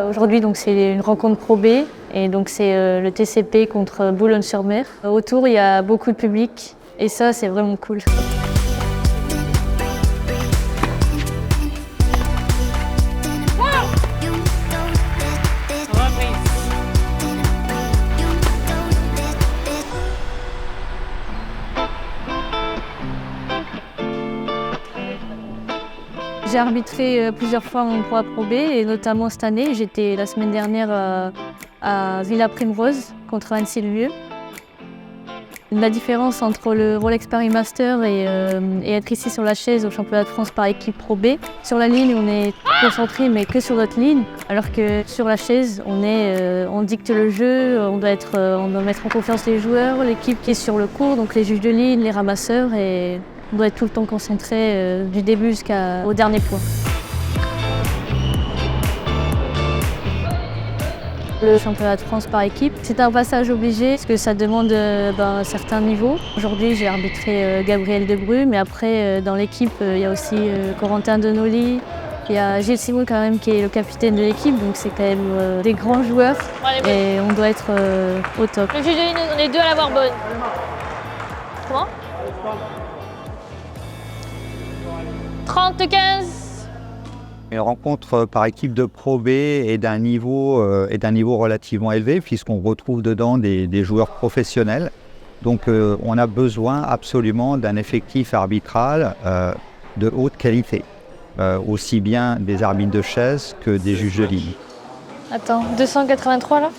Aujourd'hui, donc, c'est une rencontre Pro B et donc c'est le TCP contre Boulogne-sur-Mer. Autour, il y a beaucoup de public et ça, c'est vraiment cool. J'ai arbitré plusieurs fois en Pro B et notamment cette année. J'étais la semaine dernière à Villa Primrose contre Annecy-le-Vieux. La différence entre le Rolex Paris Master et être ici sur la chaise au championnat de France par équipe Pro B, sur la ligne on est concentré mais que sur notre ligne, alors que sur la chaise on dicte le jeu, on doit mettre en confiance les joueurs, l'équipe qui est sur le court, donc les juges de ligne, les ramasseurs, et on doit être tout le temps concentré du début jusqu'au dernier point. Le championnat de France par équipe, c'est un passage obligé parce que ça demande un certain niveau. Aujourd'hui, j'ai arbitré Gabriel Debru, mais après, dans l'équipe, il y a aussi Corentin Denoli, il y a Gilles Simon quand même qui est le capitaine de l'équipe, donc c'est quand même des grands joueurs et on doit être au top. Le juge de ligne, on est deux à l'avoir bonne. Comment 30-15. Une rencontre par équipe de Pro B est d'un niveau relativement élevé puisqu'on retrouve dedans des joueurs professionnels. Donc on a besoin absolument d'un effectif arbitral de haute qualité, aussi bien des arbitres de chaise que des juges de ligne. Attends, 283 là ?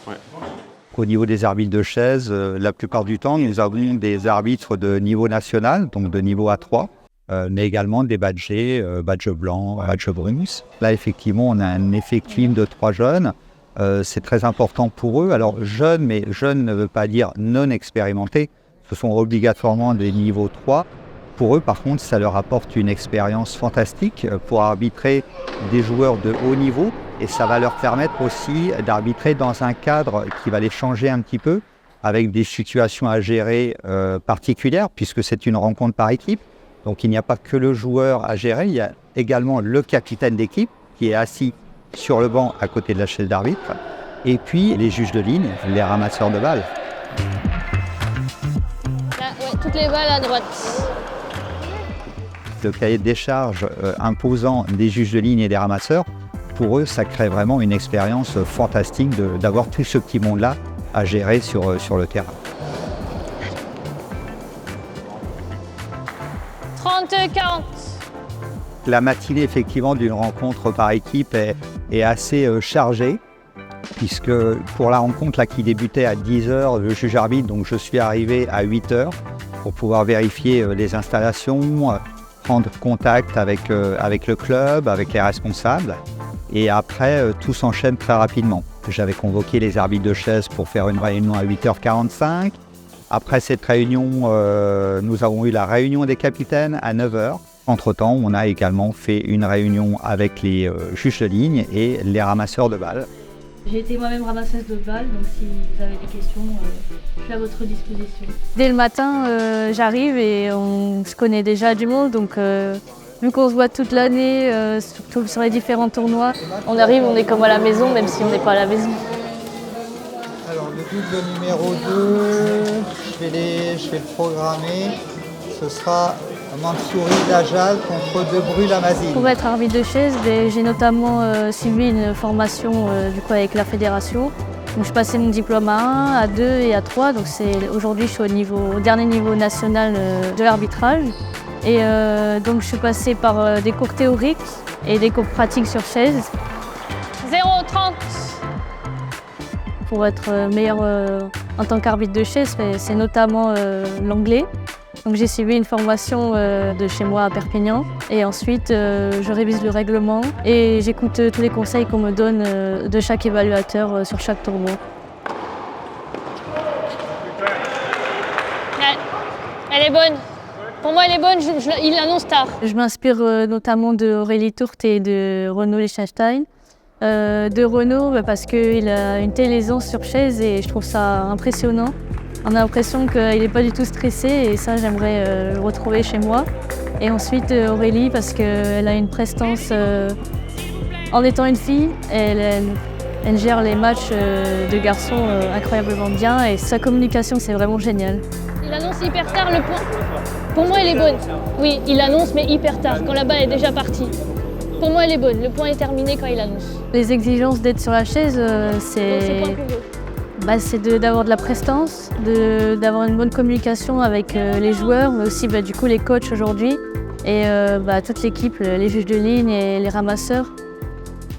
Ouais. Au niveau des arbitres de chaise, la plupart du temps, nous avons des arbitres de niveau national, donc de niveau A3. Mais également des badgés, badge blanc, badge brunus. Là, effectivement, on a un effectif de 3 jeunes. C'est très important pour eux. Alors, jeunes, mais jeunes ne veut pas dire non expérimentés. Ce sont obligatoirement des niveaux 3. Pour eux, par contre, ça leur apporte une expérience fantastique pour arbitrer des joueurs de haut niveau. Et ça va leur permettre aussi d'arbitrer dans un cadre qui va les changer un petit peu, avec des situations à gérer particulières, puisque c'est une rencontre par équipe. Donc il n'y a pas que le joueur à gérer, il y a également le capitaine d'équipe qui est assis sur le banc à côté de la chaise d'arbitre, et puis les juges de ligne, les ramasseurs de balles. Là, ouais, toutes les balles à droite. Le cahier de décharge imposant des juges de ligne et des ramasseurs, pour eux, ça crée vraiment une expérience fantastique d'avoir tout ce petit monde-là à gérer sur le terrain. 30-40. La matinée effectivement d'une rencontre par équipe est assez chargée, puisque pour la rencontre là, qui débutait à 10h, le juge arbitre, donc je suis arrivé à 8h pour pouvoir vérifier les installations, prendre contact avec le club, avec les responsables, et après tout s'enchaîne très rapidement. J'avais convoqué les arbitres de chaise pour faire une réunion à 8h45. Après cette réunion, nous avons eu la réunion des capitaines à 9h. Entre-temps, on a également fait une réunion avec les juges de ligne et les ramasseurs de balles. J'ai été moi-même ramasseuse de balles, donc si vous avez des questions, je suis à votre disposition. Dès le matin, j'arrive et on se connaît déjà du monde, donc vu qu'on se voit toute l'année, surtout sur les différents tournois, on arrive, on est comme à la maison, même si on n'est pas à la maison. Alors le double numéro 2, je vais le programmer. Ce sera Mansouri Dajjal contre Debru Lamazine. Pour être arbitre de chaise, j'ai notamment suivi une formation avec la fédération. Donc, je passais mon diplôme à 1, A2 et A3. Donc aujourd'hui je suis au dernier niveau national de l'arbitrage. Et donc je suis passée par des cours théoriques et des cours pratiques sur chaise. 0-30. Pour être meilleur en tant qu'arbitre de chaise, c'est notamment l'anglais. Donc j'ai suivi une formation de chez moi à Perpignan et ensuite je révise le règlement et j'écoute tous les conseils qu'on me donne de chaque évaluateur sur chaque tournoi. Elle est bonne. Pour moi, elle est bonne, il l'annonce tard. Je m'inspire notamment de Aurélie Tourte et de Renaud Liechtenstein. De Renaud parce qu'il a une telle aisance sur chaise et je trouve ça impressionnant. On a l'impression qu'il n'est pas du tout stressé et ça j'aimerais le retrouver chez moi. Et ensuite Aurélie parce qu'elle a une prestance En étant une fille, elle gère les matchs de garçons incroyablement bien et sa communication, c'est vraiment génial. Il annonce hyper tard le point. Pour moi, elle est bonne. Oui, il annonce, mais hyper tard, quand la balle est déjà partie. Pour moi, elle est bonne. Le point est terminé quand il annonce. Les exigences d'être sur la chaise, c'est d'avoir de la prestance, d'avoir une bonne communication avec les joueurs, mais aussi du coup les coachs aujourd'hui et toute l'équipe, les juges de ligne et les ramasseurs.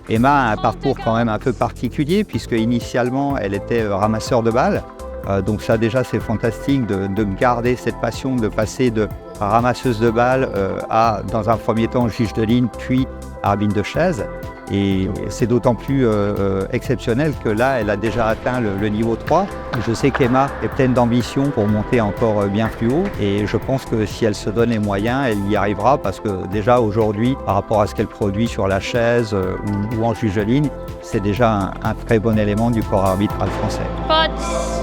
Emma a un parcours quand même un peu particulier puisque initialement elle était ramasseur de balles. Donc ça déjà c'est fantastique de garder cette passion, de passer de ramasseuse de balles à dans un premier temps juge de ligne puis arbitre de chaise. Et c'est d'autant plus exceptionnel que là, elle a déjà atteint le niveau 3. Je sais qu'Emma est pleine d'ambition pour monter encore bien plus haut. Et je pense que si elle se donne les moyens, elle y arrivera parce que déjà aujourd'hui, par rapport à ce qu'elle produit sur la chaise ou en juge de ligne, c'est déjà un très bon élément du corps arbitral français. Faute.